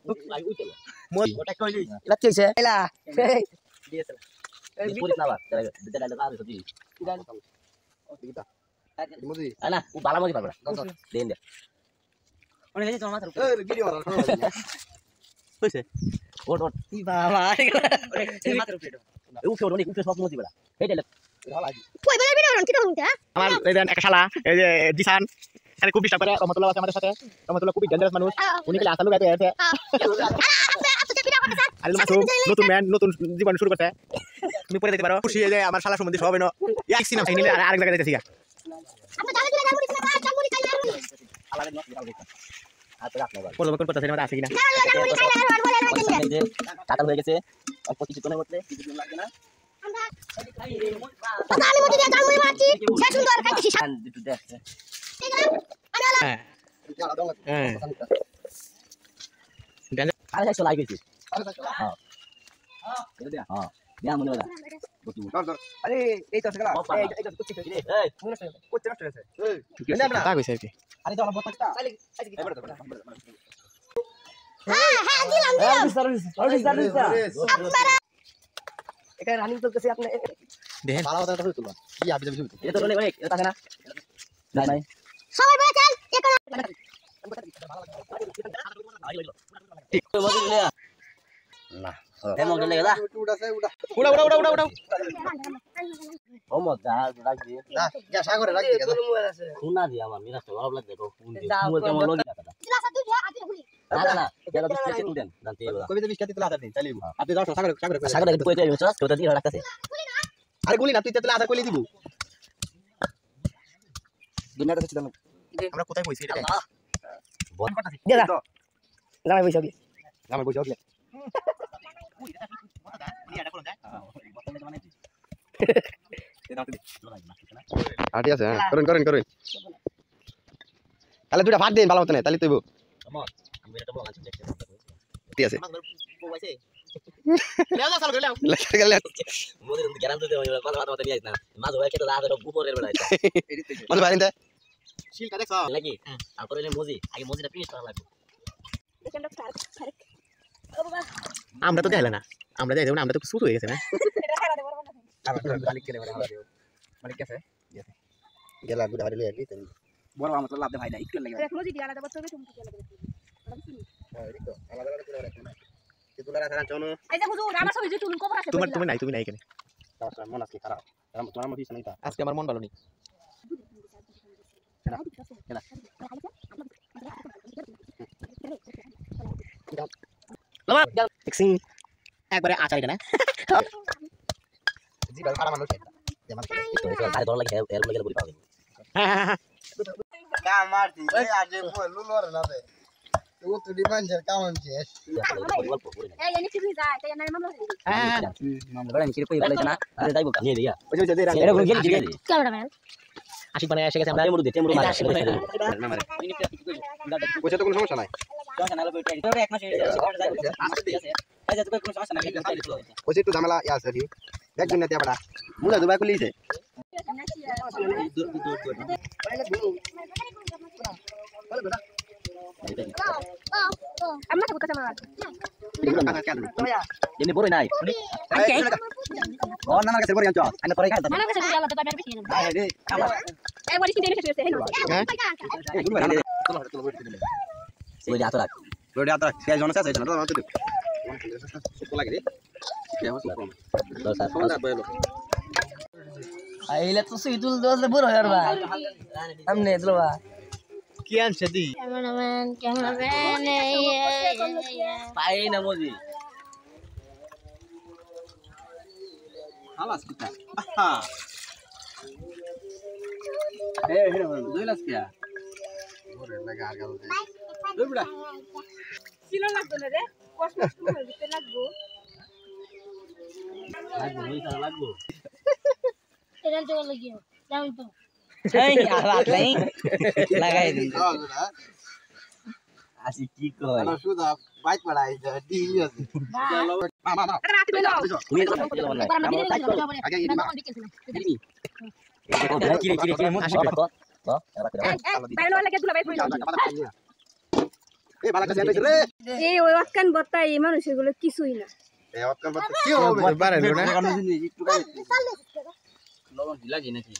Mod otak kali. Lat sih saya. Lah. Dia salah. Purit na ba? Dala na sa di. Kita. Mudi. Ana, bala mo di pa. Din dia. Oni lagi cuma matar. Gini orang. Puse. Ot. Baba. Oni matar upleto. Uke sop mo di bala. Hey dala. কই বলে বিনা কি রকম তা আমার এই যে একটা শালা এই যে জিসান এখানে খুব ডিস্টার্ব করে রহমতুল্লাহ আছে আমাদের সাথে রহমতুল্লাহ খুবই ডেঞ্জারাস মানুষ উনি খালি আসালু গাইতে আছে আরে মাসুম নতুন ম্যান নতুন জীবন শুরু করতে তুমি পরে দেখতে পারো খুশি হয়ে যায় আমার শালা সম্বন্ধে সব এনো এক সিনেমা চাই নিলে আরেক জায়গায় যাইতেছি আপনি জানেন কি জামুরি না জামুরি খাই আর আলাদা নট বিরাল আর তো আপনি বল পরবর্তী কথা সিনেমা আছে কিনা জামুরি খাই আর বলে যে কাটাল হয়ে গেছে অল্প কিছুক্ষণের মধ্যে কিছুদিন লাগবে না আমরা আমি মধ্যে দিয়ে জামুরি মারছি সে সুন্দর খাইতেছি একটু দেখছে হ্যাঁ হ্যাঁ আরে একশো লাইক হয়েছে হ্যাঁ হ্যাঁ দিয়া মনে হয় আরে এই তো সেগুলা এই তো কুচি করে এই মনে আছে কুচি নষ্ট হয়েছে এই আমরা তা কইছে কি আরে তো আমার বত্তা হ্যাঁ দিলাম আপনারা এখানে রানিং চলতেছে আপনি দেখেন ভালো কথা তো তুলবা কি আবি যাবি এটা তো অনেক এটা থাকে না নাই সবাই বলে চল ঠিক তো মজা নিয়া না এমন গেলে গেলা উড়া ও মজা রাখবি না যা সাগরে রাখবি শুনা দি আমার মিরাজ তো ভালো লাগে তো ফোন দি মোবাইল কেমন লগে দিলা সাথে দিয়ে আদি গুলি না এটা তো স্টেট স্টুডেন্ট জানতে এগুলা কবি দেবি কাটি তোলা আদার দিন চাইলি আপনি যাও সাগরে সাগরে কই কই চস তো দি রাখতাছে আরে গুলি না তুই তেতলা আদা কইলি দিব দুনিয়াটা হচ্ছে জানো আমরা কোথায় বইছি এটা বল দাদা জামাই বইছি ওকে জামাই বইছি ওকে আটি আছে করেন তাহলে দুইটা ভাগ দেন ভালো মত না তাহলে তুইব ঠিক আছে লেও যা চালু করে লেও মোদের গ্যারান্টি দে কথা কথা নিয়ে না মাঝ হয়ে কেটে দাদা উপরের বেলা মানে বাইরে শিল কা দেখছ লাগি তারপর এলে মজি আগে মজিটা ফিনিশ করা লাগবে আমরা তো দেখাইলা না আমরা যাই না আমরা তো শুরু হয়ে গেছে না মালিক কেলে মালিক কাছে গেলা গুড়া বাড়ি লই আইলি বড় আমার তো লাভ দে ভাই না একটু লাগে মজি দিয়ে আলাদা বছর তুমি কি আলাদা হ্যাঁ এই তো আলাদা আলাদা করে রাখো না কি তোলা রাখা জানো এই যে হুজুর আমার সব যে তুমি কবর আছে তুমি নাই কেন মন আজকে খারাপ তোমার মত নাই আজকে আমার মন ভালো নেই একবারে আচার এটা না জিবাল খারাপ মানুষ যেমন আরে ধর লাগে এর লাগে বলি পাবে কাম মারতি আজ লুলর না দে ও তো ডিমান্ডের কাম আছে এই এনে কি যায় তাই না মামলা হ্যাঁ মামলা গড়া মিছিল কই বলেছ না আরে যাইবো নিয়ে দিয়া ওই যে দে এটা বলে গেলি ক্যামেরাম্যান আশিক বানায় এসে গেছে আমরা টেমরু মার না মারে ওই তো কোনো সমস্যা নাই ওই একটু ঝামেলা ইয়া আছে একদিন না দেবড়া মুলা দুবাই খুলিছে আমরা তো কথা মার এমনি বড় নাই ও না না কাছে বড় আনছো আইনা পরে খাইতা আমার কাছে আলাদা তো বেশি না আরে রে আমার এই বড়ি কিনে এসেছে হেলো ওই আতো রাখ বড় আতা সে জন আছে না তো আমাদের তো লাগে রে কি হচ্ছে তো স্যার আইলে তো সুইতুল দোস বুড়ো হইর ভাই আমনে দলবা কি আনছে দি ক্যামেরাম্যান পাই না মজি হালাস কিতা এ হেরে দুইলাস কিয়া ওরে লাগা আর গাল দে দুইবড়া ছিল লাগবে না রে কষ্ট করে দিতে লাগবে লাগবো এটা তো লাগিও যাও তো এই আলাদ নাই লাগাই দিন আসি কি কই আনা সুদা বাইক পড়াই দি আছে মা রাতে বেলো তুমি তো আগে ইনি মা কিরে মো আসি তো বাইরে লাগে দুলা বাইরে এই বালা কাছে আইছে রে এই ওই অটকান বত্তা এই মানুষের গুলো কিছুই না এই অতকান বলতে কি হবে বারে না লবণ ঢিলা কি নাকি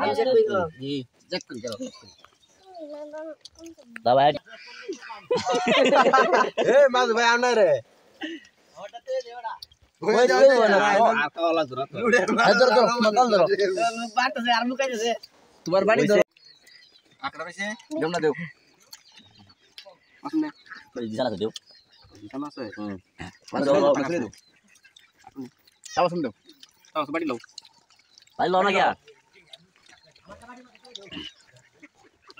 আমি চেক করি তো জি চেক করে দাও দাও এ মাছ ভাই আমনা রে ওই যাও আর কাওলা ধরা তো ধরো ধরো নকল ধরো বাড়তেছে আর লুকাইতেছে তোমার বাড়ি ধরো আকড়া হইছে জমনা দেও আসলে জানা তো দেও কেমন আছে মানে দাও তাও শুন দেও তাও বাড়ি লও ভাই লো না কি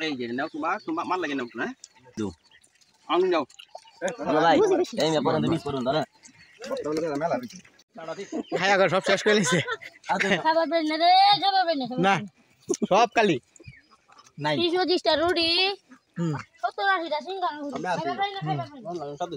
এই যে নাও সুমা মার লাগে নাও না দু আং যাও হ্যালো ভাই এই মে পরন 20 পরন ধরে খায়া করে সব শেষ করে নিছে খাবার পেন না রে খাবার পেন না সব কালি নাই 30 রুটি 70 80 সিঙ্গারা খাবার পেন না খাবার পেন সব